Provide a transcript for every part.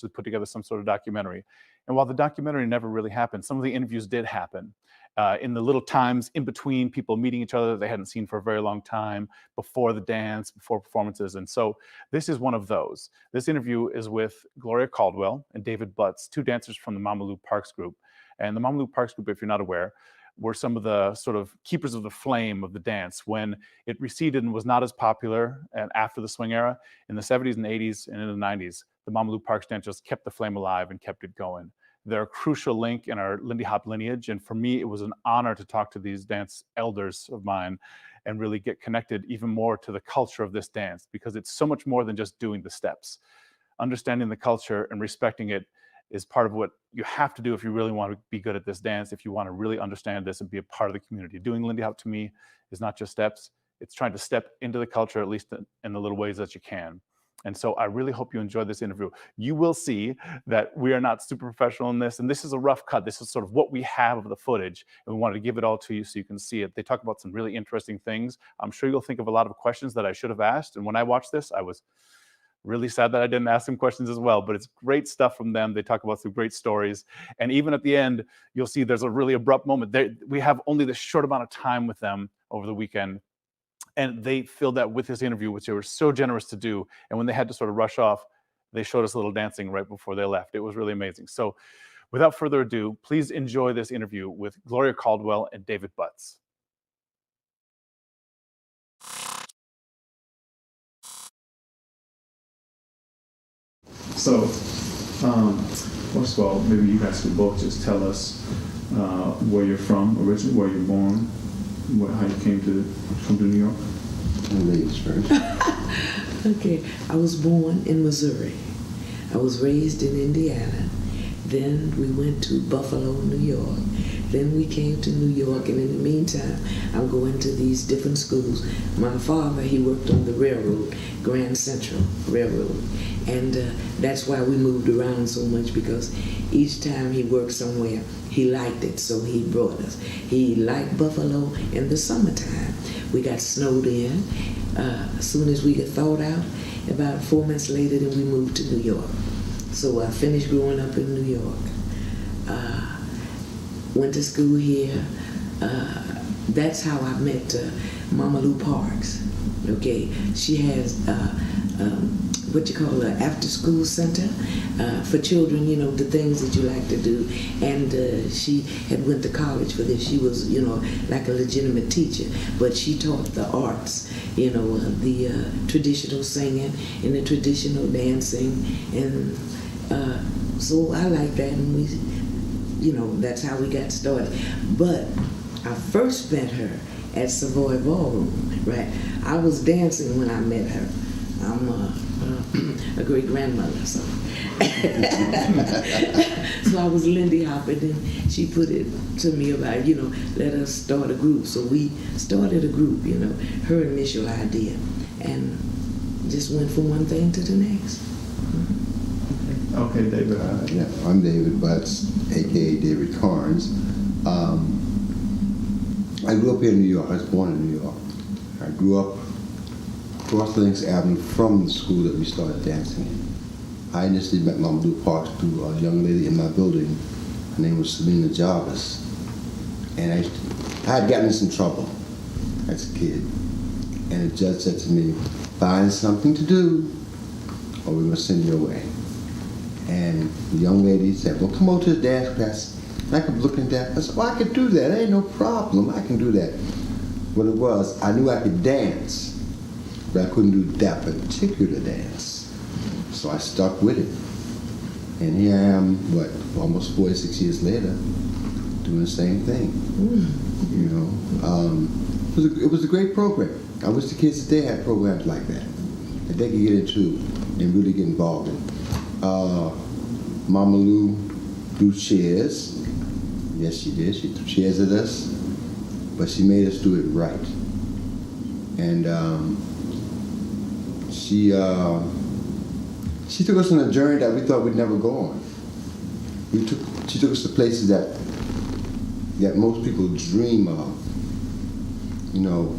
to put together some sort of documentary. And while the documentary never really happened, some of the interviews did happen. In the little times in between people meeting each other they hadn't seen for a very long time, before the dance, before performances. And so this is one of those. This interview is with Gloria Caldwell and David Butts, two dancers from the Mama Lou Parks group. And the Mama Lou Parks group, if you're not aware, were some of the sort of keepers of the flame of the dance when it receded and was not as popular. And after the swing era, in the 70s and 80s and in the 90s, the Mama Lou Parks dancers kept the flame alive and kept it going. They're a crucial link in our Lindy Hop lineage. And for me, it was an honor to talk to these dance elders of mine and really get connected even more to the culture of this dance, because it's so much more than just doing the steps. Understanding the culture and respecting it is part of what you have to do if you really want to be good at this dance, if you want to really understand this and be a part of the community. Doing Lindy Hop to me is not just steps, it's trying to step into the culture, at least in the little ways that you can. And so I really hope you enjoyed this interview. You will see that we are not super professional in this, and this is a rough cut. This is sort of what we have of the footage, and we wanted to give it all to you so you can see it. They talk about some really interesting things. I'm sure you'll think of a lot of questions that I should have asked, and when I watched this, I was really sad that I didn't ask them questions as well, but it's great stuff from them. They talk about some great stories. And even at the end, you'll see there's a really abrupt moment. We have only this short amount of time with them over the weekend. And they filled that with this interview, which they were so generous to do. And when they had to sort of rush off, they showed us a little dancing right before they left. It was really amazing. So without further ado, please enjoy this interview with Gloria Caldwell and David Butts. So, first of all, maybe you guys could both just tell us where you're from originally, where you're born, how you came to New York. Ladies first. Okay, I was born in Missouri. I was raised in Indiana. Then we went to Buffalo, New York. Then we came to New York, and in the meantime, I'm going to these different schools. My father, he worked on the railroad, Grand Central Railroad, and that's why we moved around so much, because each time he worked somewhere, he liked it, so he brought us. He liked Buffalo in the summertime. We got snowed in. As soon as we got thawed out, about 4 months later, then we moved to New York. So I finished growing up in New York. Went to school here. That's how I met Mama Lou Parks. Okay, she has what you call an after-school center for children. You know, the things that you like to do. And she had went to college for this. She was, you know, like a legitimate teacher, but she taught the arts. You know, the traditional singing and the traditional dancing, and so I like that, and we, you know, that's how we got started. But I first met her at Savoy Ballroom, right? I was dancing when I met her. I'm a great grandmother, so. So I was Lindy hopping, and she put it to me about, you know, let us start a group. So we started a group, you know, her initial idea, and just went from one thing to the next. Okay, David. Yeah, I'm David Butts, a.k.a. David Carnes. I grew up here in New York. I was born in New York. I grew up across Links Avenue from the school that we started dancing in. I initially met Mama Lou Parks through a young lady in my building. Her name was Selena Jarvis. And I had gotten in some trouble as a kid. And the judge said to me, find something to do or we're going to send you away. And the young lady said, well, come over to the dance class. And I kept looking at that. I said, well, I could do that. Ain't no problem. I can do that. What it was, I knew I could dance, but I couldn't do that particular dance. So I stuck with it. And here I am, almost 46 years later, doing the same thing. You know, it was a great program. I wish the kids today had programs like that they could get into and really get involved in. Mama Lou threw chairs. Yes, she did. She threw chairs at us, but she made us do it right. And she took us on a journey that we thought we'd never go on. She took us to places that most people dream of. You know,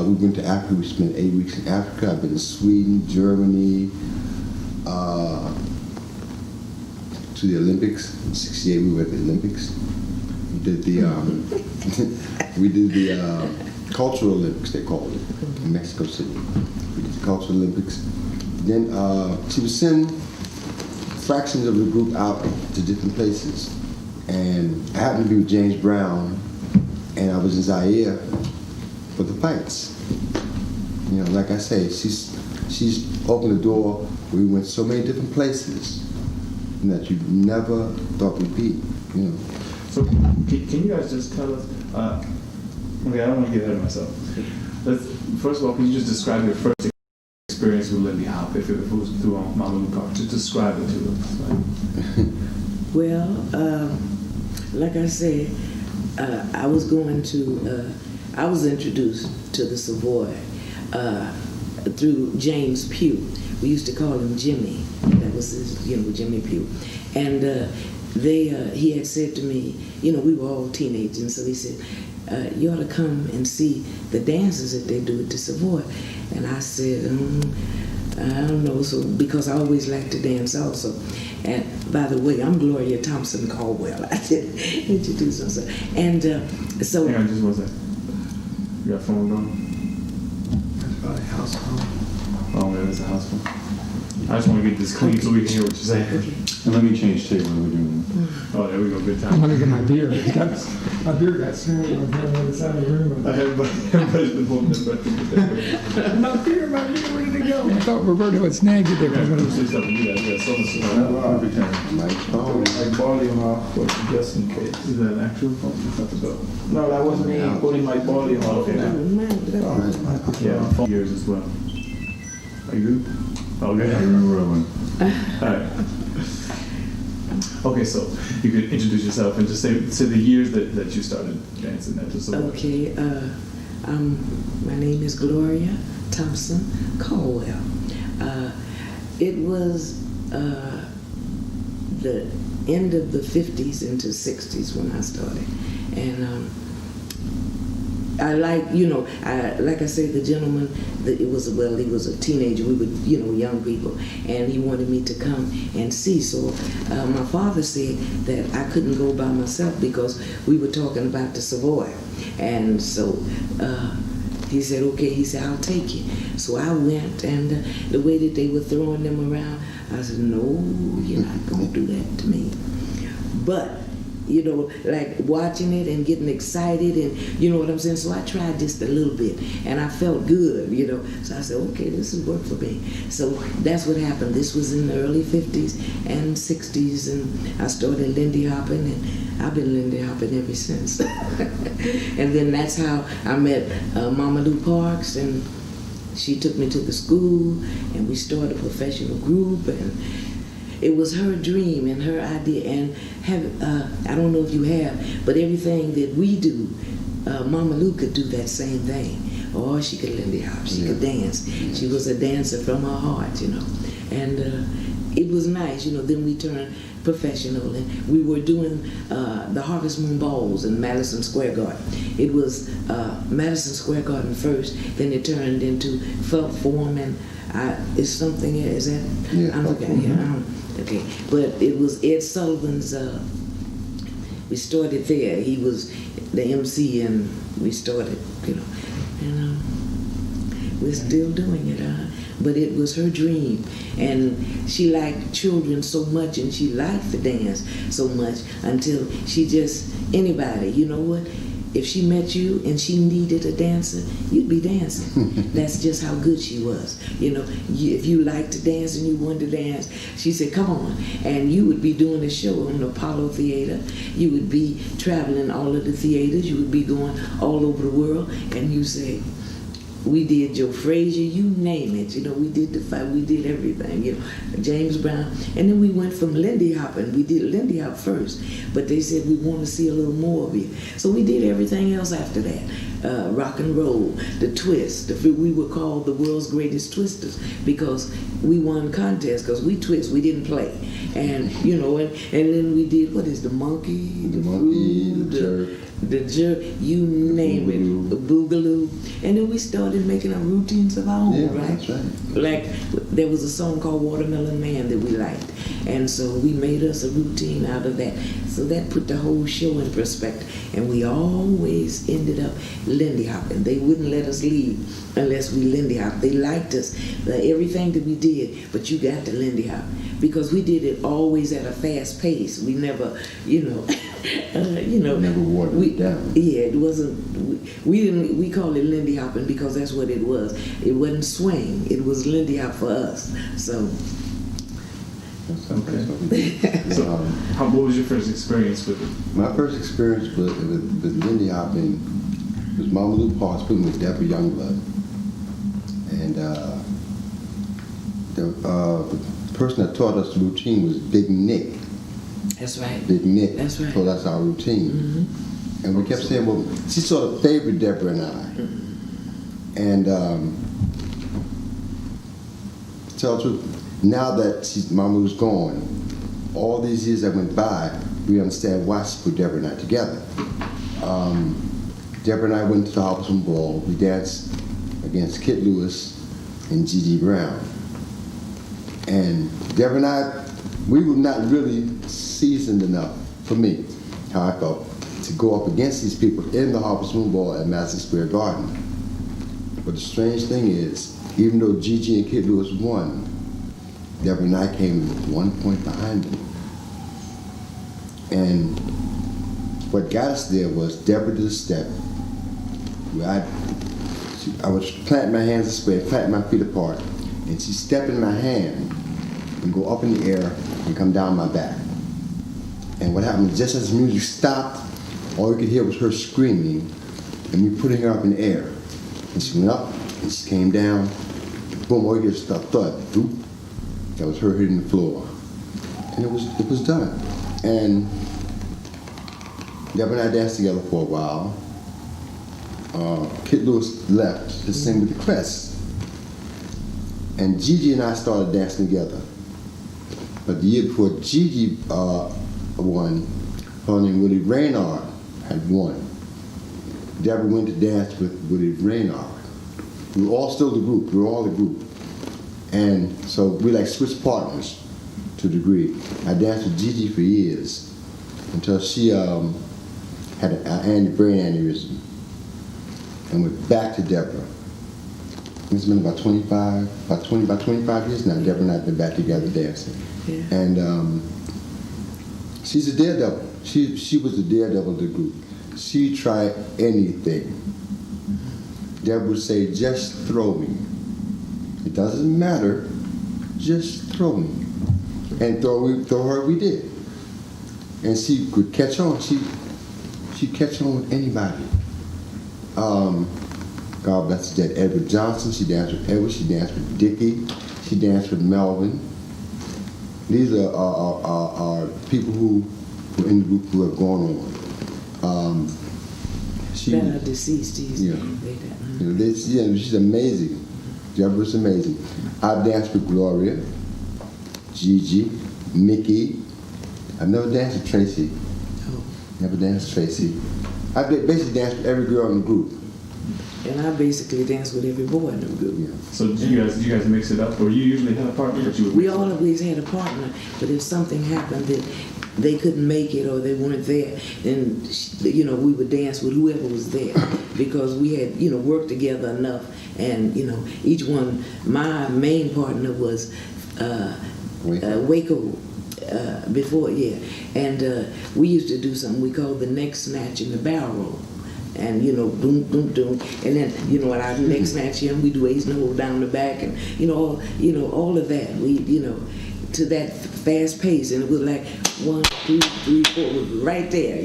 we went to Africa. We spent 8 weeks in Africa. I've been to Sweden, Germany, to the Olympics. In '68, we were at the Olympics. We did the Cultural Olympics, they called it, in Mexico City. We did the Cultural Olympics. Then she would send fractions of the group out to different places. And I happened to be with James Brown, and I was in Zaire for the fights. You know, like I say, she's opened the door. We went so many different places that you never thought we'd be, you know. So can you guys just tell us, okay, I don't want to get ahead of myself. First of all, can you just describe your first experience with Lindy Hop, if it was through Mama Lou Parks? Just describe it to us. Well, like I said, I was introduced to the Savoy through James Pugh. We used to call him Jimmy. That was his, Jimmy Pugh. And he had said to me, we were all teenagers, and so he said, you ought to come and see the dances that they do at the Savoy. And I said, I don't know, so because I always liked to dance also. And by the way, I'm Gloria Thompson Caldwell. I did introduce myself. And so... Hang on, just 1 second. You got a phone going? That's probably a house phone. Oh, man, it's a house phone. I just want to get this clean so we can hear what you're saying. Okay. And let me change too when we're doing that. Oh, there we go. Good I'm time. gonna get my beer. My beer got smeared on the other side of the room. Everybody's been holding their breath to get that. My beer, where did it go? I thought Roberto had snagged it there. Yeah, say something. You guys got Perfect time. Mike phone. Like volume off, but just in case. Is that an actual phone? That's the bell. No, that was me putting my volume off. Okay. Yeah, phone years as well. Are you good? Okay. I remember when. All right. Okay, so you could introduce yourself and just say the years that you started dancing at the Savoy. Okay, my name is Gloria Thompson Caldwell. It was the end of the 50s into 60s when I started. And I like, like I said, the gentleman, he was a teenager. We were, young people, and he wanted me to come and see. So my father said that I couldn't go by myself because we were talking about the Savoy. And so he said, okay, he said, I'll take you. So I went, and the way that they were throwing them around, I said, no, you're not going to do that to me. But like watching it and getting excited, and you know what I'm saying? So I tried just a little bit, and I felt good, So I said, okay, this will work for me. So that's what happened. This was in the early 50s and 60s, and I started Lindy hopping, and I've been Lindy hopping ever since. And then that's how I met Mama Lou Parks, and she took me to the school, and we started a professional group, and it was her dream and her idea, and I don't know if you have, but everything that we do, Mama Lou could do that same thing. Or she could Lindy hop, she could dance. She was a dancer from her heart, And it was nice, then we turned professional, and we were doing the Harvest Moon Balls in Madison Square Garden. It was Madison Square Garden first, then it turned into Felt Form, and is something, is that? Yeah. I'm looking, okay, but it was Ed Sullivan's, we started there. He was the MC, and we started, and we're still doing it, but it was her dream, and she liked children so much, and she liked the dance so much until she just, anybody, you know what? If she met you and she needed a dancer, you'd be dancing. That's just how good she was. If you liked to dance and you wanted to dance, she said, come on. And you would be doing a show on the Apollo Theater. You would be traveling all of the theaters. You would be going all over the world. And you say, we did Joe Frazier, you name it. We did the fight, we did everything, James Brown. And then we went from Lindy hopping. We did Lindy hop first, but they said we want to see a little more of you. So we did everything else after that. Rock and roll, the twist. We were called the world's greatest twisters because we won contests, because we twist, we didn't play. And, and then we did, what is the monkey? The monkey, the jerk. The jerk, you name it, the boogaloo. And then we started started making our routines of our own, Yeah, right? that's right. Like, there was a song called Watermelon Man that we liked. And so we made us a routine out of that. So that put the whole show in perspective. And we always ended up Lindy hopping. They wouldn't let us leave unless we Lindy hopped. They liked us, everything that we did, but you got to Lindy hop. Because we did it always at a fast pace. We never, Never watered it down. Yeah, it wasn't. We call it Lindy hopping because that's what it was. It wasn't swing. It was Lindy hop for us. So. That's Okay. what we did. So, what was your first experience with it? My first experience with Lindy hopping was Mama Lou Parks put me with Deborah Youngblood. And the person that taught us the routine was Big Nick. That's right. Big Nick That's right. told us our routine. Mm-hmm. And we kept saying, well, she sort of favored Deborah and I. And to tell the truth, now that Mama was gone, all these years that went by, we understand why she put Deborah and I together. Deborah and I went to the Harveston Ball. We danced against Kit Lewis and Gigi Brown. And Deborah and I, we were not really seasoned enough, for me, how I felt, to go up against these people in the Harveston Ball at Madison Square Garden. But the strange thing is, even though Gigi and Kit Lewis won, Deborah and I came 1 point behind them. And what got us there was Deborah did a step where I was planting my hands this way, planting my feet apart, and she stepped in my hand and go up in the air and come down my back. And what happened, just as the music stopped, all you could hear was her screaming and me putting her up in the air. And she went up and she came down, boom, all you hear was a thud, boop. That was her hitting the floor. And it was done. And Deborah and I danced together for a while. Kit Lewis left to sing with the Crest. And Gigi and I started dancing together. But the year before Gigi won, her named Willie Raynard had won. Deborah went to dance with Willie Raynard. We were all still the group. We were all the group. And so we like switched partners to a degree. I danced with Gigi for years until she had an brain aneurysm and went back to Deborah. It's been about 25 years now. Deborah and I have been back together dancing. Yeah. And she's a daredevil. She was the daredevil of the group. She tried anything. Deborah would say, just throw me. It doesn't matter, just throw me. And throw her, we did. And she could catch on. She'd catch on with anybody. God bless the dead. Edward Johnson, she danced with Edward, she danced with Dickie, she danced with Melvin. These are people who were in the group who have gone on. That are deceased. Yeah. She's amazing. Deborah's amazing. I've danced with Gloria, Gigi, Mickey. I've never danced with Tracy. Oh. Never danced with Tracy. I've basically danced with every girl in the group. And I basically danced with every boy in the group. Yeah. So did you guys mix it up, or you usually had a partner that you would We mix it up? always had a partner, but if something happened that they couldn't make it or they weren't there, then we would dance with whoever was there because we had worked together enough. And each one, my main partner was Waco before, yeah. And we used to do something we called the neck snatch in the barrel roll. And boom, boom, boom, and then when I neck snatch him, we do ace and hold down the back, and all of that. We to that fast pace, and it was like 1, 2, 3, 4, was right there.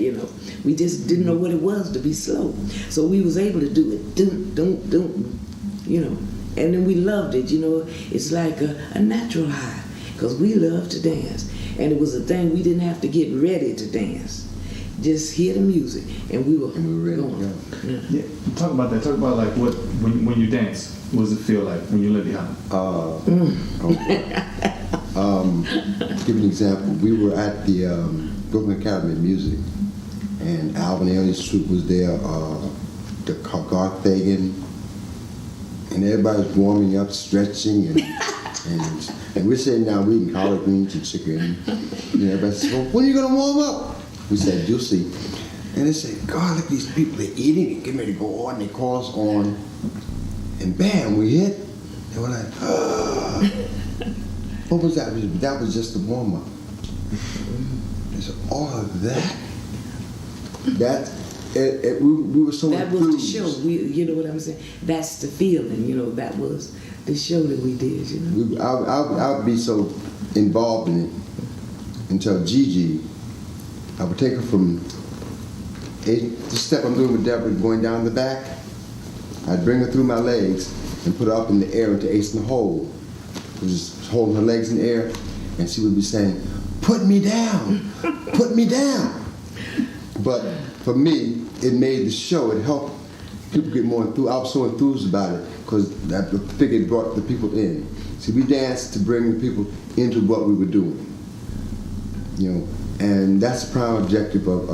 We just didn't know what it was to be slow, so we was able to do it. Doom, doom, doom, and then we loved it. It's like a natural high because we love to dance, and it was a thing we didn't have to get ready to dance. Just hear the music, and we were ready going. to go. Yeah, talk about that. Talk about like when you dance. What does it feel like when you Lindy hop? Give you an example. We were at the Brooklyn Academy of Music, and Alvin Ailey's troupe was there. The Garth Fagan, and everybody's warming up, stretching, and we're sitting down eating collard greens and chicken. And everybody says, well, when are you going to warm up? We said, you'll see. And they say, God, look at these people, they're eating and getting ready to go on. They call us on, and bam, we hit. And we're like, what was that? That was just the warm up. And so all of that, we were so That enthused. was the show. You know what I'm saying? That's the feeling. You know, that was the show that we did. You know, I'd be so involved in it until Gigi, I would take her from the step I'm doing with Deborah, going down the back. I'd bring her through my legs and put her up in the air into Ace in the Hole. Just holding her legs in the air, and she would be saying, "Put me down, put me down." But for me, it made the show. It helped people get more enthused. I was so enthused about it because I figured it brought the people in. See, we danced to bring the people into what we were doing. You know, and that's the prime objective of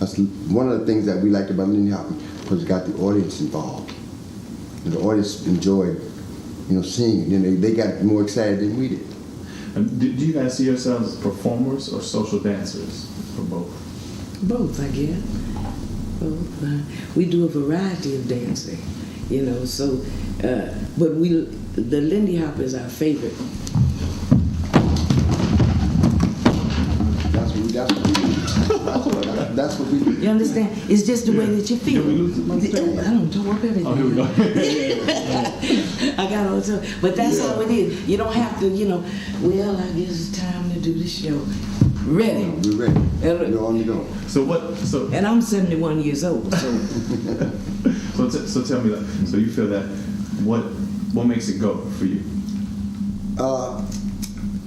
us. One of the things that we liked about Lindy Hop was it got the audience involved. And the audience enjoyed, you know, seeing it. And they got more excited than we did. And do you guys see yourselves as performers or social dancers, or both? both, I guess. Both. We do a variety of dancing, you know. So, but the Lindy Hop is our favorite. That's what we do. You understand? It's just the way that you feel. I don't talk up everything. Oh, here we go. I got all the time. But that's how it is. You don't have to, you know, well, I guess it's time to do the show. Ready. We're ready. You're on the go. So And I'm 71 years old, so. so tell me that. So you feel that what makes it go for you?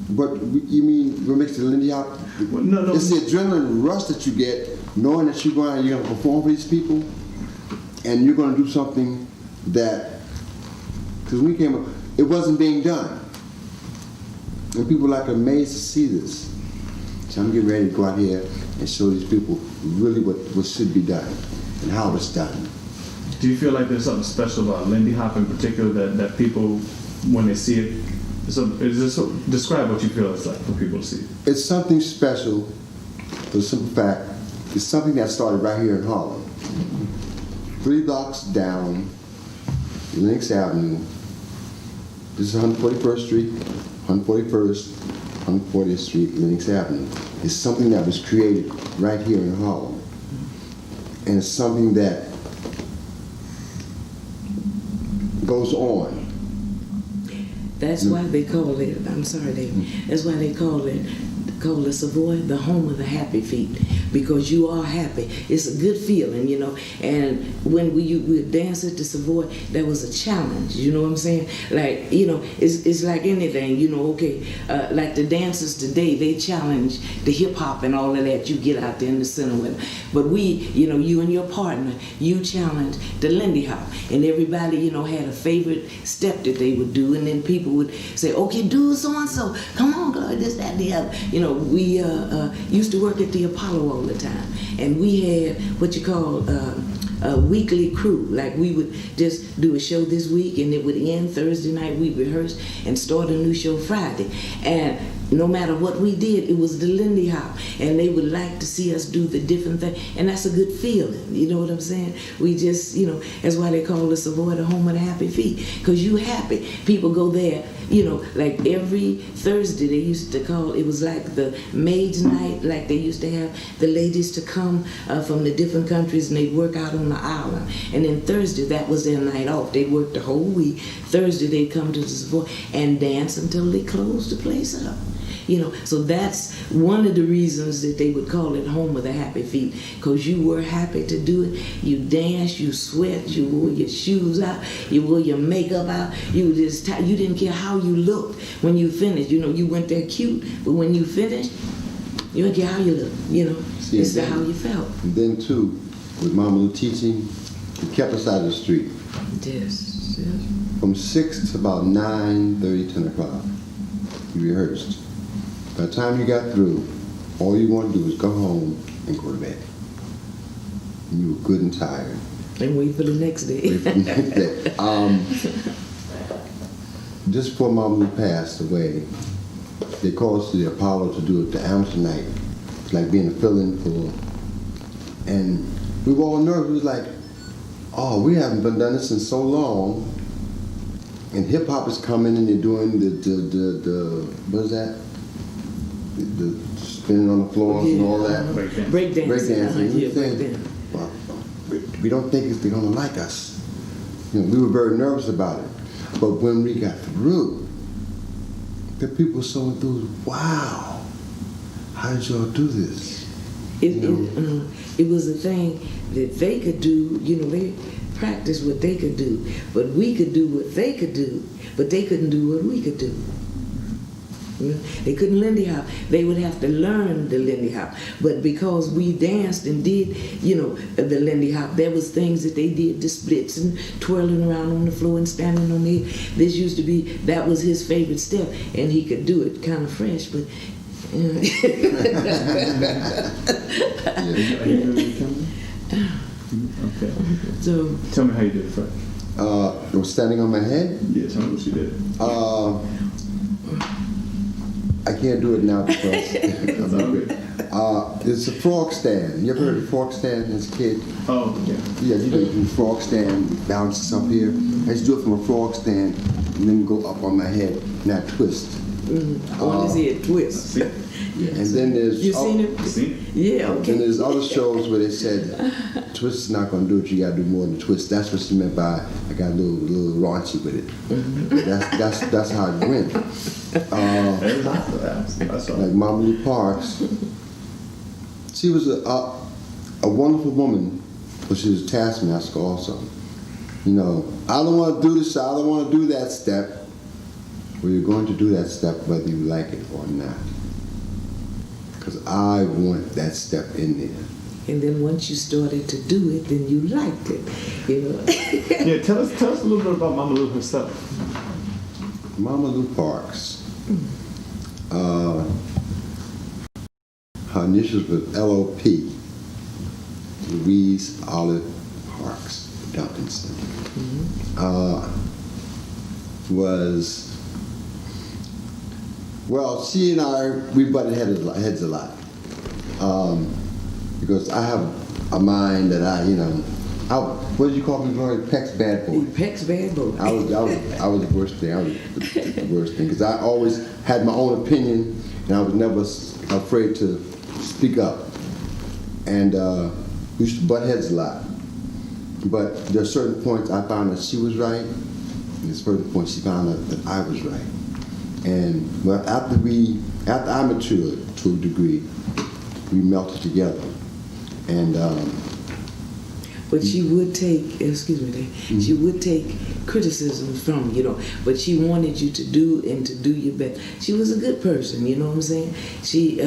But you mean what makes the Lindy Hop? Well, no. It's the adrenaline rush that you get knowing that you're going to perform for these people, and you're going to do something that, because when we came up, it wasn't being done, and people were like amazed to see this. So I'm getting ready to go out here and show these people really what should be done and how it's done. Do you feel like there's something special about Lindy Hop in particular that people, when they see it, describe what you feel it's like for people to see? It's something special for the simple fact it's something that started right here in Harlem. 3 blocks down Lenox Avenue. This is 141st Street, 141st, 140th Street, Lenox Avenue. It's something that was created right here in Harlem. And it's something that goes on. That's why they call it, I'm sorry, David, that's why they call the Savoy the home of the happy feet, because you are happy. It's a good feeling, you know. And when we would dance at the Savoy, that was a challenge, you know what I'm saying? Like, you know, it's like anything, you know, okay, like the dancers today, they challenge the hip hop and all of that. You get out there in the center with them. But we, you know, you and your partner, you challenge the Lindy Hop. And everybody, you know, had a favorite step that they would do, and then people would say, okay, do so-and-so, come on, Gloria, this, that, the other. You know, we used to work at the Apollo all the time, and we had what you call a weekly crew. Like, we would just do a show this week, and it would end Thursday night. We rehearsed and start a new show Friday. And no matter what we did, it was the Lindy Hop, and they would like to see us do the different thing, and that's a good feeling. You know what I'm saying? We just, you know, that's why they call the Savoy the home of the happy feet, because you happy. People go there, you know, like every Thursday they used to call, it was like the maids' night, like they used to have the ladies to come from the different countries, and they'd work out on the island. And then Thursday, that was their night off. They'd work the whole week. Thursday, they'd come to the Savoy and dance until they closed the place up. You know, so that's one of the reasons that they would call it home of the happy feet, because you were happy to do it. You danced, you sweat, you wore your shoes out, you wore your makeup out. You just you didn't care how you looked when you finished. You know, you went there cute, but when you finished, you didn't care how you looked. You know, it's how you felt. And then too, with Mama Lou teaching, he kept us out of the street. Yes. From 6 to about 9:30, 10 o'clock, we rehearsed. By the time you got through, all you want to do is go home and go to bed. And you were good and tired. And wait for the next day. Wait for the next day. just before Mama Lou passed away, they called us to the Apollo to do it the amateur night. It's like being a fill-in for, and we were all nervous. We was like, oh, we haven't been done this in so long. And hip hop is coming, and they're doing the what is that? The spinning on the floor and all that. Breakdancing. Breakdancing. Yeah, breakdancing. Well, we don't think they're gonna like us. You know, we were very nervous about it. But when we got through, the people were so enthused. Wow, how did y'all do this? It was a thing that they could do. You know, they practiced what they could do, but we could do what they could do, but they couldn't do what we could do. You know, they couldn't Lindy hop. They would have to learn the Lindy hop. But because we danced and did, you know, the Lindy hop, there was things that they did, the splits and twirling around on the floor and standing on the head. This used to be, that was his favorite step, and he could do it kind of fresh, but Are you good with camera? Okay. so Tell me how you did it first. I was standing on my head. Yeah, tell me what you did. I can't do it now because That's all good. it's a frog stand. You ever heard of frog stand as a kid? Oh, yeah. Yeah, you do frog stand, bounces up here. I used to do it from a frog stand and then go up on my head and I twist. on his head twist. See? And then there's You seen it? See? Yeah, And okay. there's other shows where they said twist is not going to do it. You got to do more than twist. That's what she meant by I got a little raunchy with it. That's how it went. That's all. Like Mama Lou Parks, she was a wonderful woman, but she was a taskmaster also. You know, I don't want to do this, I don't want to do that step. Well, you're going to do that step whether you like it or not. Because I want that step in there. And then once you started to do it, then you liked it, you know. Yeah, tell us a little bit about Mama Lou herself. Mama Lou Parks. Her initials was LOP, Louise Olive Parks Duncanson. Well, she and I, we butted heads a lot. Because I have a mind that what did you call me, Gloria? Peck's bad boy. Peck's bad boy. I was the worst thing. I was the worst thing because I always had my own opinion and I was never afraid to speak up. And we used to butt heads a lot. But there are certain points I found that she was right, and there's certain points she found that I was right. And after I matured to a degree, we melted together. And But she would take, excuse me, Dave, she would take criticism from you, but she wanted you to do your best. She was a good person, you know what I'm saying? She,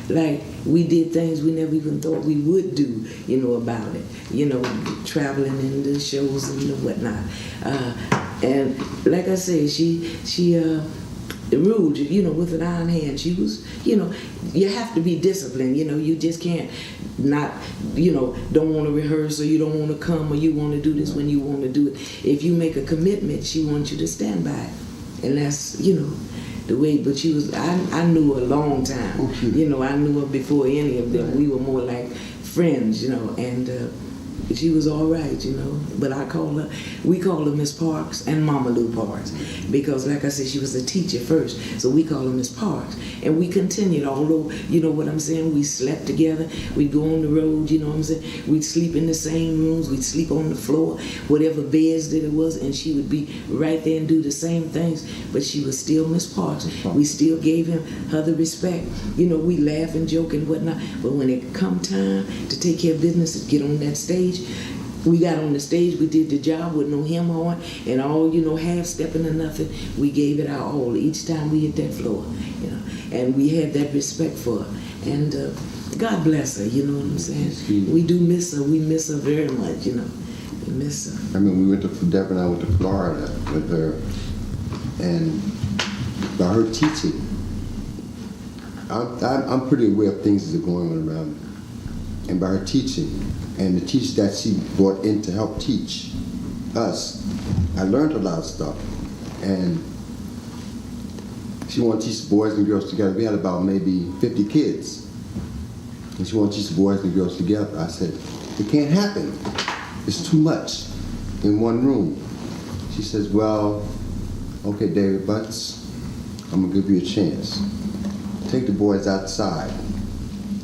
like, we did things we never even thought we would do, about it, traveling in the shows and whatnot. And like I say, she ruled, with an iron hand. She was, you have to be disciplined, you just can't not, don't want to rehearse or you don't want to come or you want to do this when you want to do it. If you make a commitment, she wants you to stand by it. And that's, the way, but she was, I knew her a long time. I knew her before any of them. We were more like friends, and she was all right, but we call her Miss Parks and Mama Lou Parks because, like I said, she was a teacher first, so we call her Miss Parks. And we continued, although, what I'm saying, we slept together, we'd go on the road, we'd sleep in the same rooms, we'd sleep on the floor, whatever beds that it was, and she would be right there and do the same things, but she was still Miss Parks. We still gave her the respect, we laugh and joke and whatnot, but when it come time to take care of business and get on that stage, we got on the stage, we did the job with no hem on, and all, half stepping or nothing, we gave it our all each time we hit that floor, and we had that respect for her, and God bless her, you know what I'm saying? We do miss her, we miss her very much, we miss her. I mean, we went to Deb and I went to Florida with her, and by her teaching, I'm pretty aware of things that are going on around me. And by her teaching, and the teachers that she brought in to help teach us, I learned a lot of stuff. And she wanted to teach the boys and girls together. We had about maybe 50 kids. And she wanted to teach the boys and girls together. I said, it can't happen. It's too much in one room. She says, well, okay, David Butts, I'm gonna give you a chance. Take the boys outside.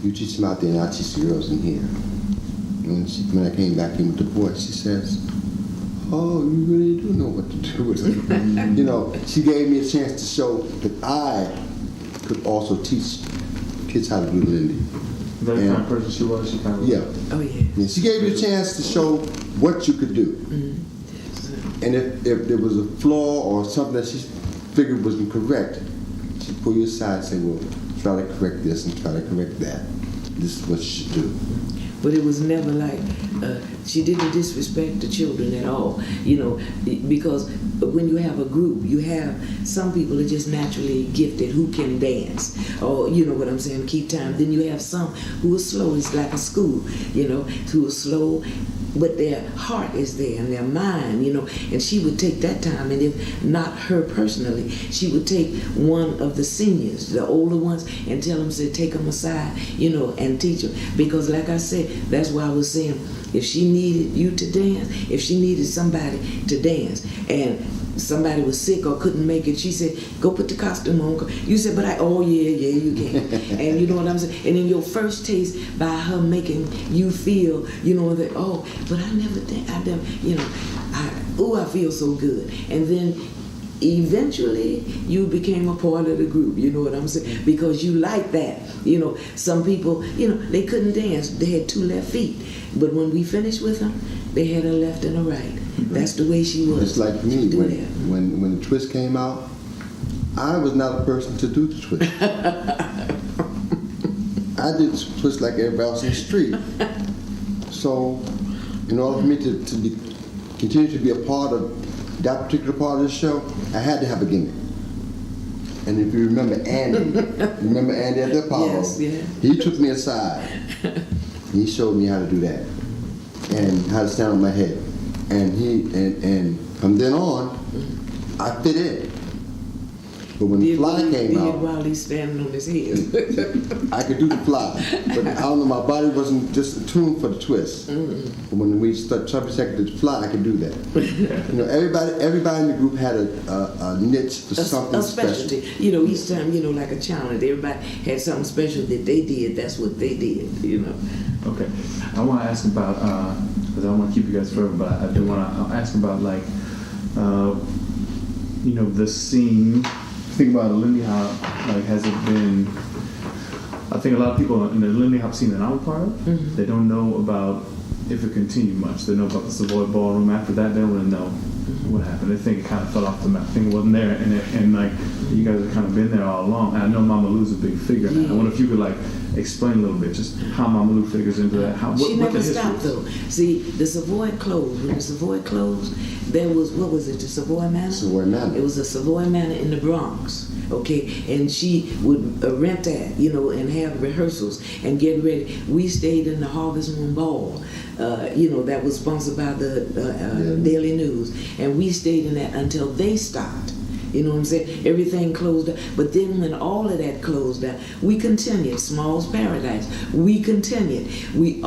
You teach them out there and I'll teach the girls in here. And when I came back in with the boys, she says, oh, you really do know what to do with them. You know, she gave me a chance to show that I could also teach kids how to do Lindy. Is that the kind of person she was? She kind of Yeah. Oh, yeah. Yeah, she gave you a chance to show what you could do. Mm-hmm. And if there was a flaw or something that she figured wasn't correct, she'd pull you aside and say, well, try to correct this and try to correct that. This is what you should do. But it was never like, she didn't disrespect the children at all, you know, because when you have a group, you have some people are just naturally gifted who can dance, or you know what I'm saying, keep time. Then you have some who are slow, it's like a school, you know, who are slow, but their heart is there and their mind, you know, and she would take that time, and if not her personally, she would take one of the seniors, the older ones, and tell them, say, take them aside, you know, and teach them. Because like I said, that's why I was saying, if she needed you to dance, if she needed somebody to dance, and somebody was sick or couldn't make it, she said, go put the costume on. You said, but oh yeah, you can. And you know what I'm saying? And in your first taste, by her making you feel, you know, that, oh, but I never, you know, I feel so good. And then eventually you became a part of the group, you know what I'm saying? Because you like that. You know, some people, you know, they couldn't dance, they had 2 left feet. But when we finished with them, they had a left and a right. That's the way she was. It's like me, when the twist came out, I was not a person to do the twist. I did the twist like everybody else in the street. So, in order for me to continue to be a part of that particular part of the show, I had to have a gimmick. And if you remember Andy, at the Apollo, yes, yeah. He took me aside. He showed me how to do that and how to stand on my head. And from then on, I fit in. But when the fly came out, while he's standing on his head, I could do the fly, but I don't know, my body wasn't just tuned for the twist. But when we started to the fly, I could do that. You know, everybody in the group had a niche for something a specialty. special. You know, each time, you know, like a challenge. Everybody had something special that they did. That's what they did. You know. Okay, I want to ask about because I don't want to keep you guys forever, but I do want to ask about like you know, the scene. Think about Lindy Hop, like, has it been, I think a lot of people in the Lindy Hop scene that I'm a part of, they don't know about if it continued much. They know about the Savoy Ballroom. After that, they don't really know what happened. They think it kind of fell off the map. I think it wasn't there, and like, you guys have kind of been there all along. And I know Mama Lou's a big figure now. I wonder if you could like explain a little bit just how Mama Lou figures into that. She never stopped though. See, the Savoy closed. When the Savoy closed, there was, what was it, the Savoy Manor? Savoy Manor. It was a Savoy Manor in the Bronx, okay? And she would rent that, you know, and have rehearsals and get ready. We stayed in the Harvest Moon Ball, you know, that was sponsored by the Daily News. And we stayed in that until they stopped. You know what I'm saying? Everything closed down. But then when all of that closed down, we continued. Small's Paradise. We continued. We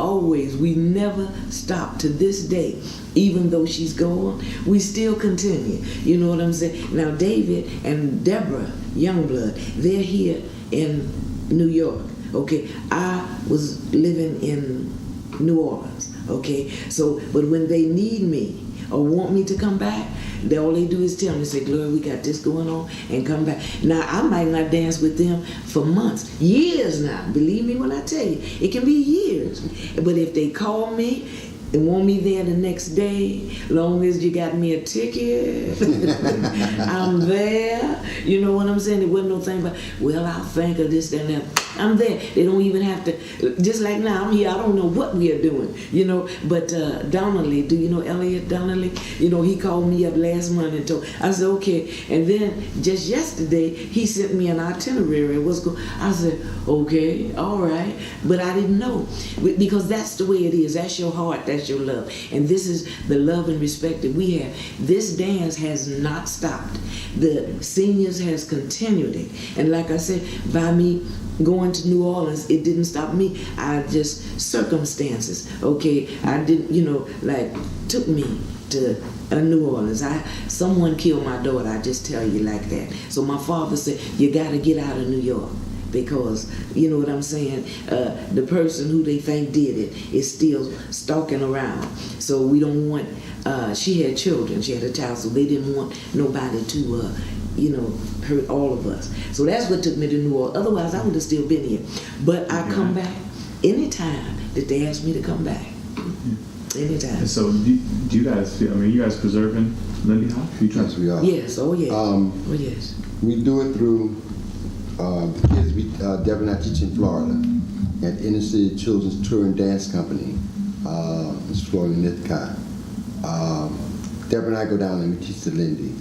never stopped to this day. Even though she's gone, we still continue. You know what I'm saying? Now David and Deborah Youngblood, they're here in New York. Okay, I was living in New Orleans. Okay, so but when they need me or want me to come back, all they do is tell me, say, Gloria, we got this going on, and come back. Now, I might not dance with them for months, years now. Believe me when I tell you, it can be years. But if they call me and want me there the next day, long as you got me a ticket, I'm there. You know what I'm saying? There wasn't no thing about, well, I'll think of this, that, and that. I'm there. They don't even have to, just like now, I'm here, I don't know what we are doing, you know, but Donnelly, do you know Elliot Donnelly? You know, he called me up last month and told, I said, okay, and then just yesterday, he sent me an itinerary. I said, okay, all right, but I didn't know, because that's the way it is. That's your heart, that's your love, and this is the love and respect that we have. This dance has not stopped. The seniors has continued it, and like I said, by me going to New Orleans, it didn't stop me. I just, circumstances, okay, I didn't, you know, like, took me to New Orleans. Someone killed my daughter, I just tell you like that. So my father said, you got to get out of New York, because, you know what I'm saying, the person who they think did it is still stalking around. So we don't want, she had children, she had a child, so they didn't want nobody to, you know, hurt all of us. So that's what took me to New Orleans. Otherwise, I would have still been here. But I come back anytime that they ask me to come back. Anytime. And so, do you guys feel, I mean, you guys preserving Lindy Hop? Yes, we are. Yes, oh yes. Oh Yes. We do it through the kids. Deborah and I teach in Florida at Inner City Children's Tour and Dance Company. It's Florida in Ithaca. Deborah and I go down and we teach the Lindy,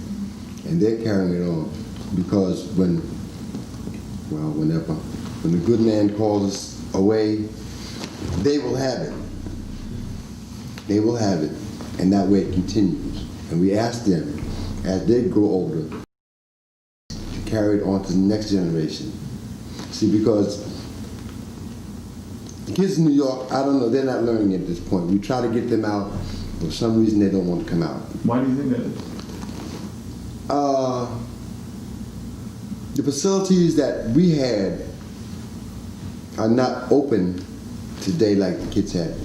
and they're carrying it on, because whenever the good man calls us away, they will have it. They will have it, and that way it continues. And we ask them, as they grow older, to carry it on to the next generation. See, because the kids in New York, I don't know, they're not learning at this point. We try to get them out, but for some reason they don't want to come out. Why do you think that is? The facilities that we had are not open today like the kids had.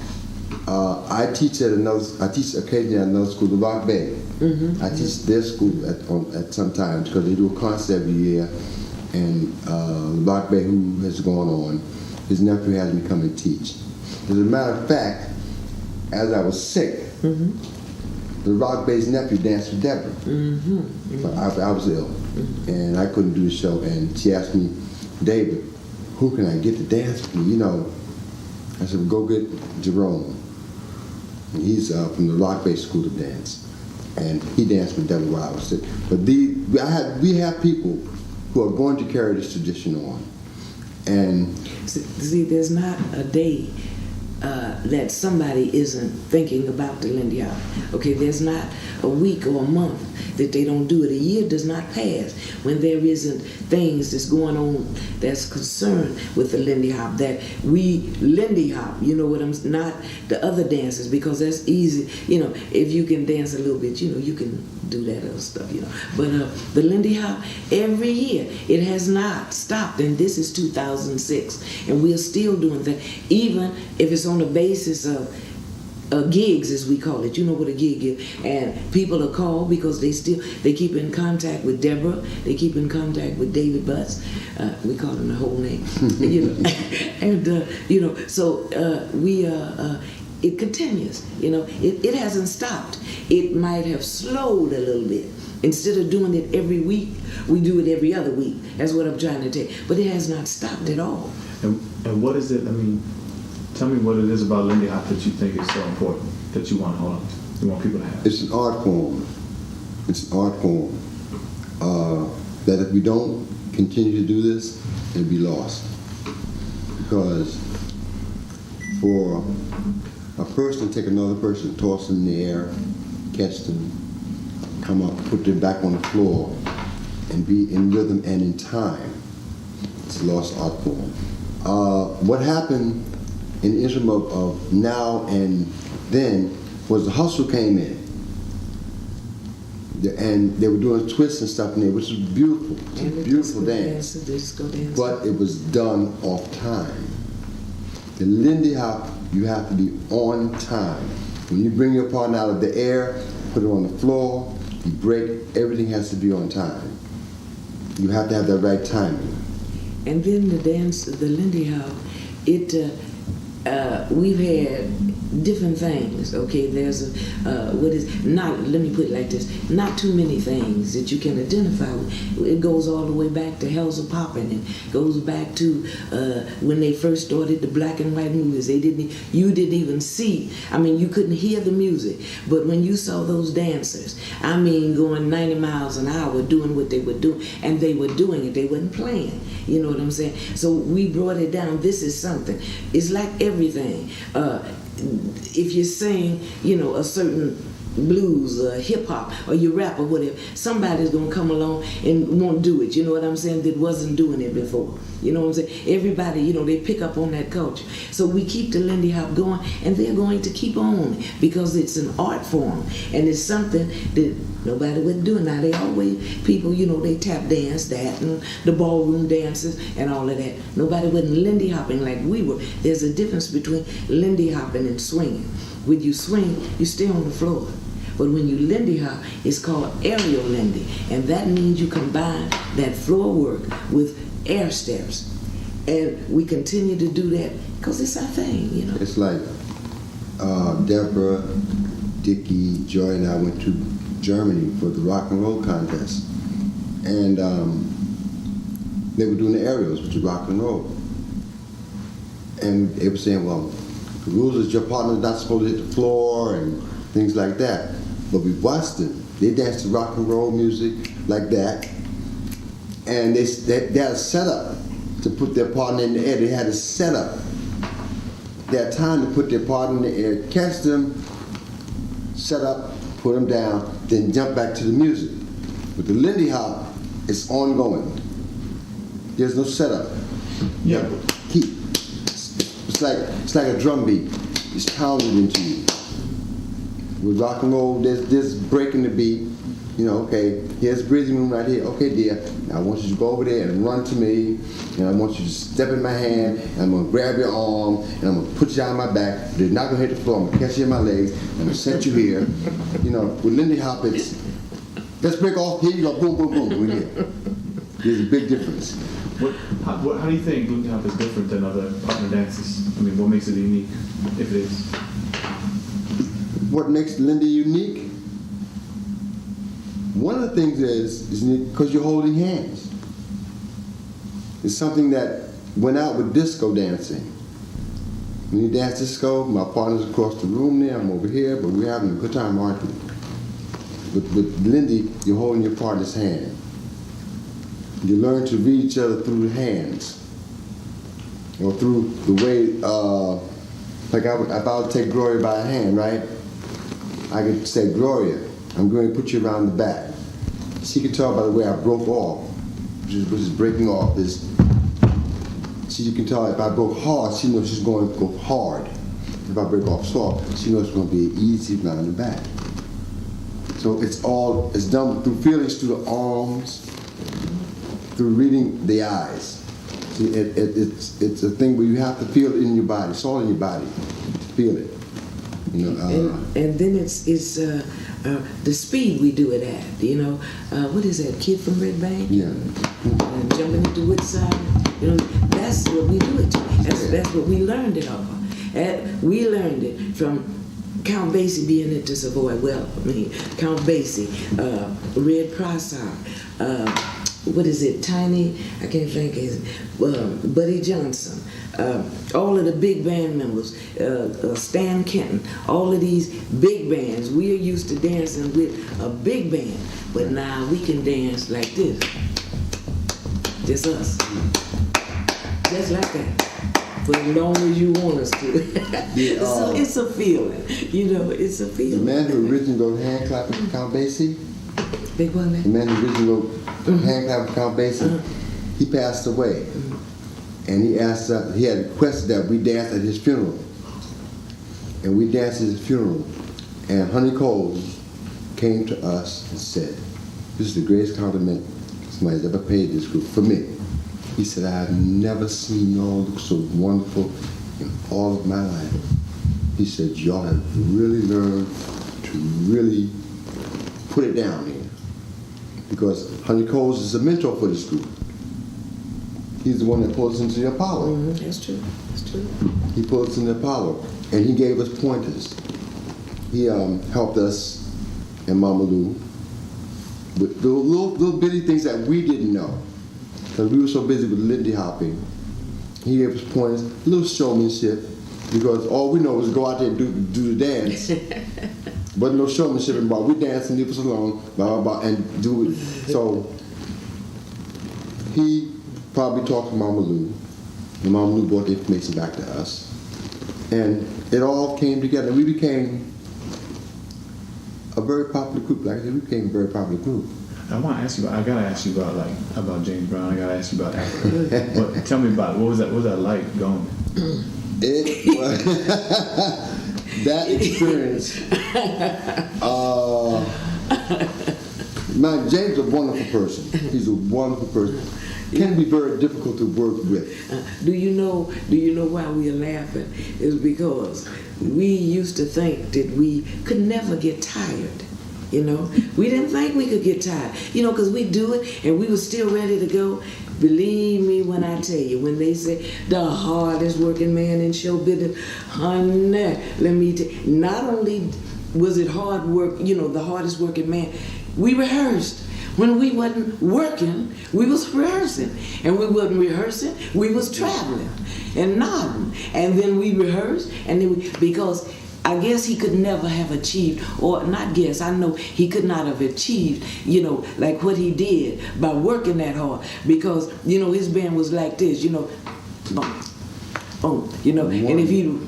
I teach occasionally at another school, the Rock Bay. I teach their school at some times, because they do a concert every year. And Rock Bay, who has gone on, his nephew has me come and teach. As a matter of fact, as I was sick, the Rock Bay's nephew danced with Deborah. I was ill, and I couldn't do the show. And she asked me, David, who can I get to dance with me? You know, I said, well, go get Jerome. And he's from the Rock Bay School of Dance, and he danced with Deborah while I was sick. But we have people who are going to carry this tradition on. And see, there's not a day that somebody isn't thinking about the Lindy Hop. Okay, there's not a week or a month that they don't do it. A year does not pass when there isn't things that's going on that's concerned with the Lindy Hop, that we Lindy Hop, you know what I'm, not the other dances, because that's easy, you know, if you can dance a little bit, you know, you can do that other stuff, you know. But the Lindy Hop, every year, it has not stopped, and this is 2006, and we're still doing that, even if it's on the basis of gigs, as we call it. You know what a gig is, and people are called because they keep in contact with Deborah, they keep in contact with David Butts, we call him the whole name, you know, and you know, so it continues, you know, it hasn't stopped. It might have slowed a little bit. Instead of doing it every week, we do it every other week. That's what I'm trying to tell you. But it has not stopped at all. And what is it, I mean, tell me what it is about Lindy Hop that you think is so important, that you want to hold on to, you want people to have. it's an art form. It's an art form. That if we don't continue to do this, it'll be lost. Because for a person to take another person, toss them in the air, catch them, come up, put them back on the floor, and be in rhythm and in time, it's a lost art form. What happened in the interim of now and then was the hustle came in. And they were doing twists and stuff in there, which was beautiful. It's a beautiful dance. Disco dance. But it was done off time. The Lindy Hop, you have to be on time. When you bring your partner out of the air, put it on the floor, you break, everything has to be on time. You have to have that right timing. And then the dance, the Lindy Hop, we've had different things. Okay, there's let me put it like this, not too many things that you can identify with. It goes all the way back to Hells a Poppin', and goes back to when they first started the black and white movies. You didn't even see, you couldn't hear the music, but when you saw those dancers, going 90 miles an hour doing what they were doing, and they were doing it, they wasn't playing. You know what I'm saying? So we brought it down. This is something. It's like everything. If you sing, a certain blues or hip hop or you rap or whatever, somebody's gonna come along and won't do it. You know what I'm saying? That wasn't doing it before. You know what I'm saying? Everybody, they pick up on that culture. So we keep the Lindy Hop going, and they're going to keep on because it's an art form, and it's something that nobody would do. Now they always, people, they tap dance, that, and the ballroom dances and all of that. Nobody wasn't Lindy hopping like we were. There's a difference between Lindy hopping and swinging. When you swing, you stay on the floor. But when you Lindy hop, it's called aerial Lindy, and that means you combine that floor work with air steps. And we continue to do that because it's our thing, It's like Deborah, Dickie, Joy, and I went to Germany for the rock and roll contest. And they were doing the aerials, which is rock and roll. And they were saying, well, the rules is your partner's not supposed to hit the floor and things like that. But we watched them. They danced to rock and roll music like that. And they had a setup to put their partner in the air. They had a setup. They had time to put their partner in the air, catch them, set up, put them down, then jump back to the music. With the Lindy Hop, it's ongoing. There's no setup. Yeah. It's like a drum beat. It's pounded into you. With rock and roll, there's breaking the beat. Okay, here's breathing room right here. Okay, dear. Now I want you to go over there and run to me, and I want you to step in my hand, and I'm gonna grab your arm, and I'm gonna put you on my back. You're not gonna hit the floor. I'm gonna catch you in my legs. I'm gonna set you here. With Lindy Hop, it's let's break off. Here you go. Boom, boom, boom. We're here. There's a big difference. How do you think Lindy Hop is different than other partner dances? What makes it unique, if it is? What makes Lindy unique? One of the things is because you're holding hands. It's something that went out with disco dancing. When you dance disco, my partner's across the room there, I'm over here, but we're having a good time, aren't we? With Lindy, you're holding your partner's hand. You learn to read each other through the hands, or through the way, if I would take Gloria by a hand, right? I could say, Gloria, I'm going to put you around the back. She could tell by the way I broke off, which is breaking off. She can tell if I broke hard, she knows she's going to go hard. If I break off soft, she knows it's going to be easy around the back. So it's done through feelings, through the arms, through reading the eyes. See, it's a thing where you have to feel it in your body. It's all in your body. Feel it. And then it's the speed we do it at. What is that? Kid from Red Bank? Yeah. And jumping into Woodside. That's what we do it to. That's what we learned it off. We learned it from Count Basie being into Savoy. Count Basie, Red Prosser, what is it? Tiny, I can't think of Buddy Johnson, all of the big band members, Stan Kenton, all of these big bands. We are used to dancing with a big band, but now we can dance like this. Just us. Just like that. For as long as you want us to. So it's a feeling. It's a feeling. The man who originally wrote hand clapping for Count Basie, Big one, man. the man who originally wrote hand clapping for Count Basie, he passed away. And he asked us, he had requested that we dance at his funeral. And we danced at his funeral. And Honey Coles came to us and said, this is the greatest compliment somebody's ever paid this group, for me. He said, I've never seen y'all look so wonderful in all of my life. He said, y'all have really learned to really put it down here. Because Honey Coles is a mentor for this group. He's the one that pulled us into the Apollo. That's true. That's true. He pulled us in the Apollo, and he gave us pointers. He helped us and Mama Lou with the little bitty things that we didn't know, because we were so busy with Lindy hopping. He gave us pointers, a little showmanship, because all we know was go out there and do the dance. Wasn't no showmanship about we dance and leave us alone, blah, blah, blah, and do it. So he probably talked to Mama Lou, and Mama Lou brought the information back to us. And it all came together. We became a very popular group. Like I said, we became a very popular group. I want to ask you. I gotta ask you about James Brown. I gotta ask you about Africa. But tell me about it. What was that like going? It was that experience. Man, James is a wonderful person. He's a wonderful person. Can be very difficult to work with. Do you know why we are laughing? It's because we used to think that we could never get tired. You know, we didn't think we could get tired. You know, because we do it and we were still ready to go. Believe me when I tell you, when they say the hardest working man in show business, honey, let me tell you, not only was it hard work, you know, the hardest working man, we rehearsed. When we wasn't working, we was rehearsing. And we wasn't rehearsing, we was traveling and nodding. And then we rehearsed, and then because I guess he could never have achieved, or not guess, I know he could not have achieved, you know, like what he did by working that hard. Because, you know, his band was like this, you know, boom, boom, you know, and if he,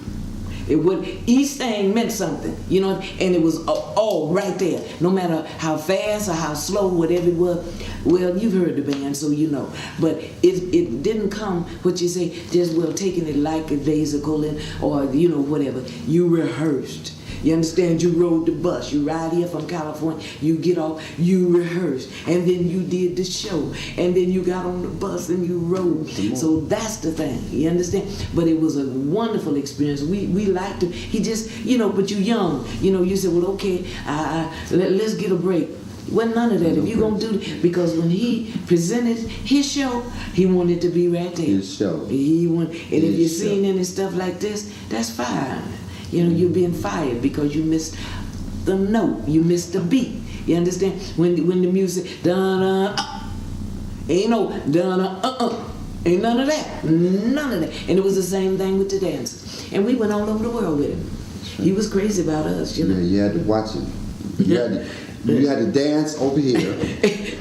it would, each thing meant something, you know, and it was all right there, no matter how fast or how slow, whatever it was. Well, you've heard the band, so you know. But it didn't come, what you say, just, well, taking it like a daisical or, you know, whatever. You rehearsed. You understand? You rode the bus. You ride here from California. You get off. You rehearsed. And then you did the show. And then you got on the bus and you rode. So that's the thing. You understand? But it was a wonderful experience. We liked it. He just, you know, but you young. You know, you said, well, okay, let's get a break. Wasn't none of that. If you're going to do it, because when he presented his show, he wanted to be right there. His show. And if you're seeing any stuff like this, that's fine. You know, you're being fired because you missed the note, you missed the beat. You understand? When the music, da-da, ain't no da-da, ain't none of that. None of that. And it was the same thing with the dancers. And we went all over the world with him. He was crazy about us, you know. Yeah, you had to watch it. You had to dance over here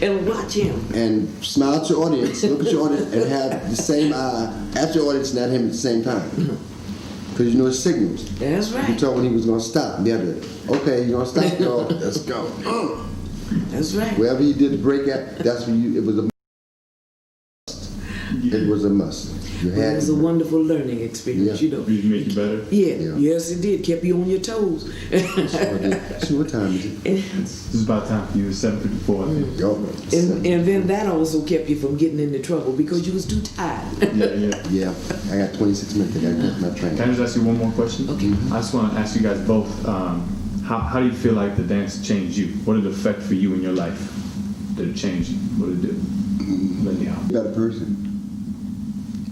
and watch him. and smile at your audience, look at your audience, and have the same eye at your audience and at him at the same time. Because you know his signals. That's right. You told when he was going to stop. You had to, okay, you're going to stop? Go. Let's go. That's right. Wherever he did the break at, that's when it was a must. It was a must. You It was a wonderful learning experience, you know. Did it make you better? Yeah, yes it did. Kept you on your toes. See, what time is it? This is about time for you. It's 7:54. I think. Go. And then that also kept you from getting into trouble because you was too tired. Yeah, I got 26 minutes. I got to catch my train. Can I just ask you one more question? Okay. I just want to ask you guys both. How do you feel like the dance changed you? What did it affect for you in your life? Did it change you? What did it do? Let me out. Better person.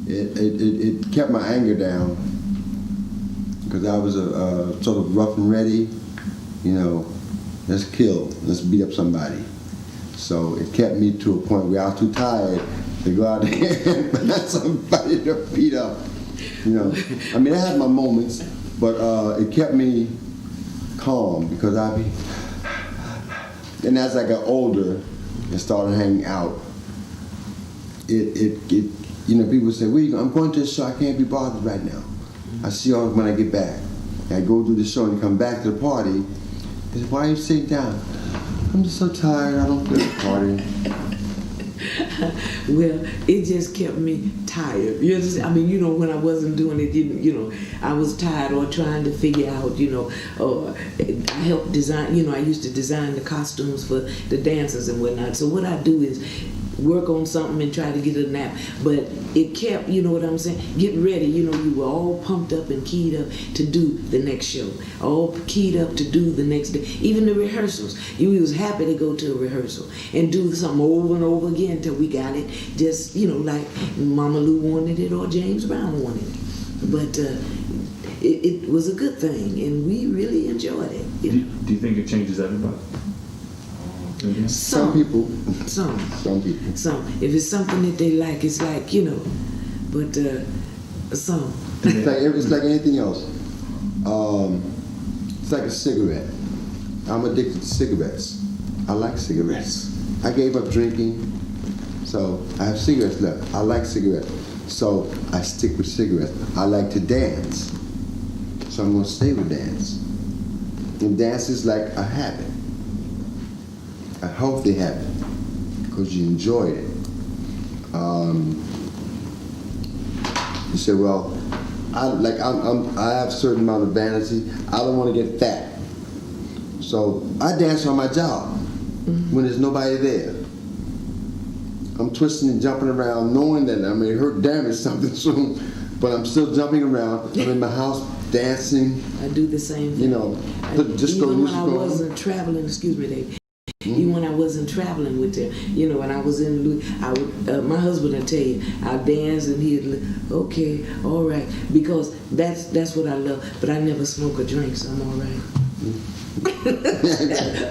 It kept my anger down because I was a sort of rough and ready, you know, let's kill, let's beat up somebody. So it kept me to a point where I was too tired to go out there and find somebody to beat up. You know, I mean, I had my moments, but it kept me calm because and as I got older and started hanging out, you know, people say, well, I'm going to the show, I can't be bothered right now. I see you when I get back. And I go do the show and come back to the party. They say, why are you sitting down? I'm just so tired, I don't feel like partying. Well, it just kept me tired. You understand? I mean, you know, when I wasn't doing it, you know, I was tired or trying to figure out, you know, I helped design, you know, I used to design the costumes for the dancers and whatnot. So what I do is, work on something and try to get a nap. But it kept, you know what I'm saying, get ready. You know, you were all pumped up and keyed up to do the next show, all keyed up to do the next day. Even the rehearsals, you was happy to go to a rehearsal and do something over and over again until we got it, just, you know, like Mama Lou wanted it or James Brown wanted it. But it was a good thing, and we really enjoyed it. You know? Do you think it changes everybody? Some people. Some. Some people. Some. If it's something that they like, it's like, you know, but some. It's like anything else. It's like a cigarette. I'm addicted to cigarettes. I like cigarettes. I gave up drinking, so I have cigarettes left. I like cigarettes, so I stick with cigarettes. I like to dance, so I'm going to stay with dance. And dance is like a habit, a healthy habit, because you enjoy it. You say, well, I have a certain amount of vanity. I don't want to get fat, so I dance on my job when there's nobody there. I'm twisting and jumping around, knowing that I may hurt, damage something soon, but I'm still jumping around. I'm in my house dancing. I do the same thing. You know, even when I wasn't traveling, excuse me, Dave. Even when I wasn't traveling with them, you know, when I was in, my husband would tell you, I'll dance and he'd, okay, all right, because that's what I love. But I never smoke or drink, so I'm all right.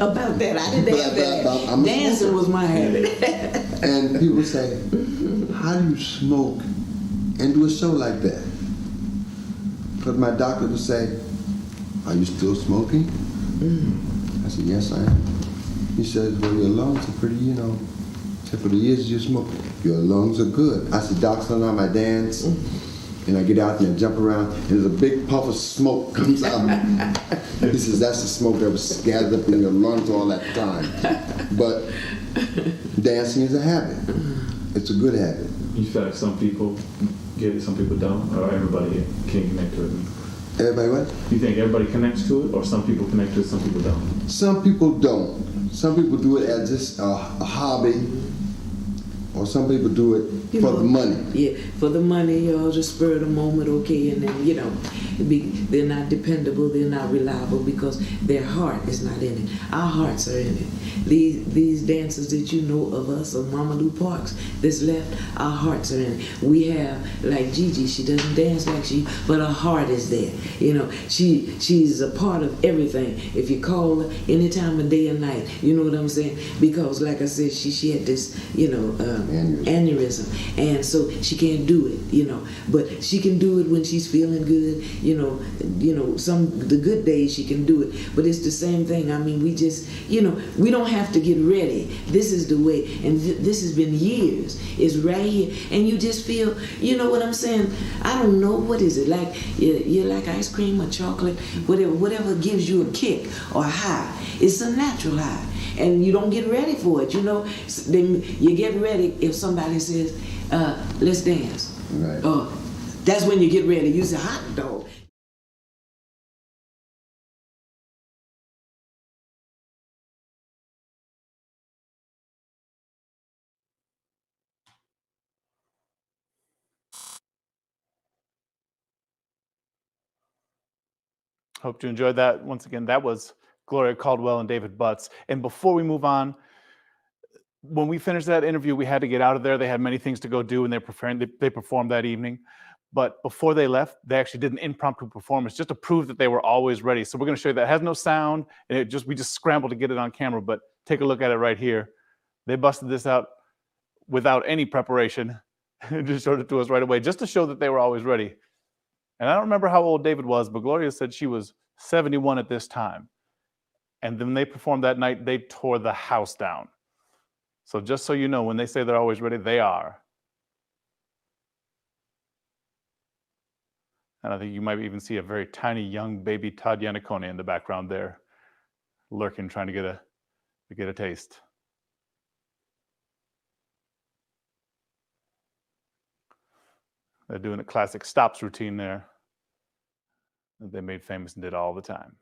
About that, I didn't have that. Dancing was my habit. And people say, how do you smoke and do a show like that? Because my doctor would say, are you still smoking? I said, yes, I am. He says, well, your lungs are pretty, you know. I said, for the years you smoke, your lungs are good. I said, Doc, sometimes I dance, and I get out there and jump around, and there's a big puff of smoke comes out. He says, that's the smoke that was gathered up in your lungs all that time. But dancing is a habit. It's a good habit. You feel like some people get it, some people don't, or everybody can connect to it? Everybody what? You think everybody connects to it, or some people connect to it, some people don't? Some people don't. Some people do it as just a hobby, or some people do it for the money. Yeah, for the money, or just spur of the moment, okay, and then, you know, they're not dependable, they're not reliable because their heart is not in it. Our hearts are in it. These dancers that you know of us, of Mama Lou Parks, that's left, our hearts are in it. We have, like Gigi, she doesn't dance like but her heart is there. You know, she's a part of everything. If you call her any time of day or night, you know what I'm saying? Because, like I said, she had this, you know, aneurysm, and so she can't do it, you know. But she can do it when she's feeling good, you know. The good days she can do it. But it's the same thing. I mean, we just, you know, we don't have to get ready. This is the way, and this has been years. It's right here, and you just feel, you know what I'm saying? I don't know, what is it like? You like ice cream or chocolate, whatever gives you a kick or a high. It's a natural high. And you don't get ready for it, you know. Then you get ready if somebody says, let's dance. Right. That's when you get ready. You say, hot dog. Hope you enjoyed that. Once again, that was Gloria Caldwell and David Butts. And before we move on, when we finished that interview, we had to get out of there. They had many things to go do, and they performed that evening. But before they left, they actually did an impromptu performance just to prove that they were always ready. So we're going to show you that. It has no sound, and we just scrambled to get it on camera. But take a look at it right here. They busted this out without any preparation and just showed it to us right away, just to show that they were always ready. And I don't remember how old David was, but Gloria said she was 71 at this time. And then they performed that night, they tore the house down. So just so you know, when they say they're always ready, they are. And I think you might even see a very tiny young baby Todd Yannicone in the background there, lurking, trying to get a taste. They're doing a classic stops routine there that they made famous and did all the time.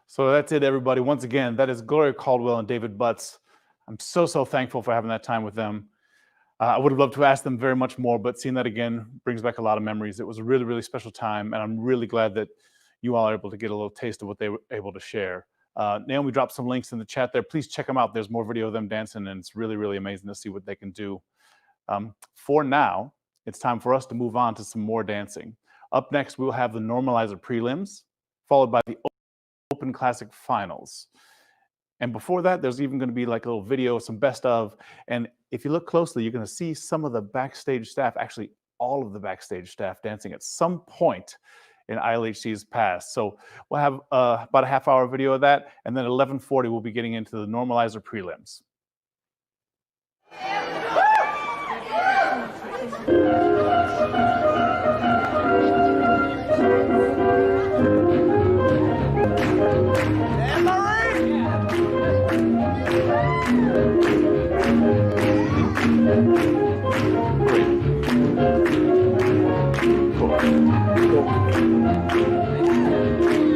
So that's it, everybody. Once again, that is Gloria Caldwell and David Butts. I'm so thankful for having that time with them. I would have loved to ask them very much more, but seeing that again brings back a lot of memories. It was a really, really special time, and I'm really glad that you all are able to get a little taste of what they were able to share. Naomi dropped some links in the chat there. Please check them out. There's more video of them dancing, and it's really, really amazing to see what they can do. For now, it's time for us to move on to some more dancing. Up next, we'll have the normalizer prelims, followed by the Open Classic finals. And before that, there's even going to be like a little video, some best of. And if you look closely, you're going to see some of the backstage staff, actually all of the backstage staff dancing at some point in ILHC's past. So we'll have about a half-hour video of that. And then at 11:40, we'll be getting into the normalizer prelims.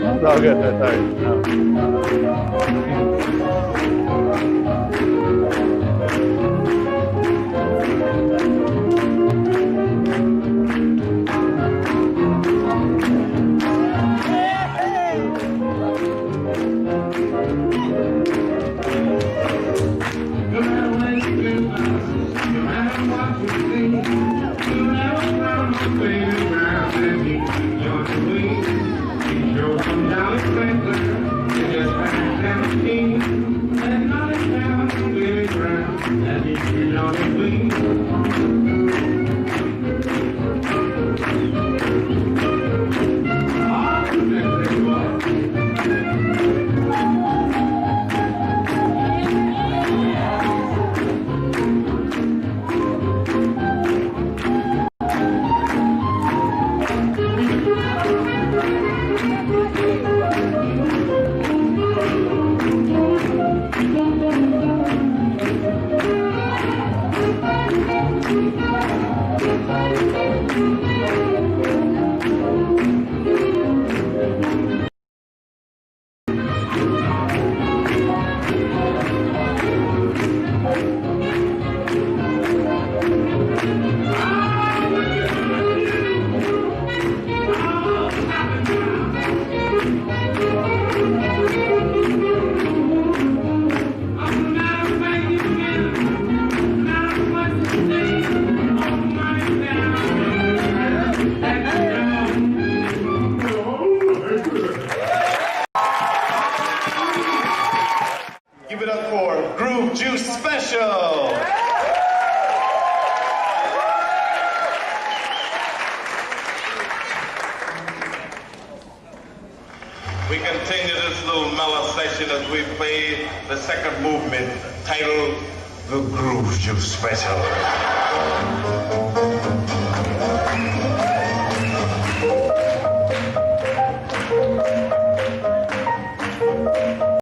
That's all good. That's all We continue this little mellow session as we play the second movement titled The Groove Juice Special.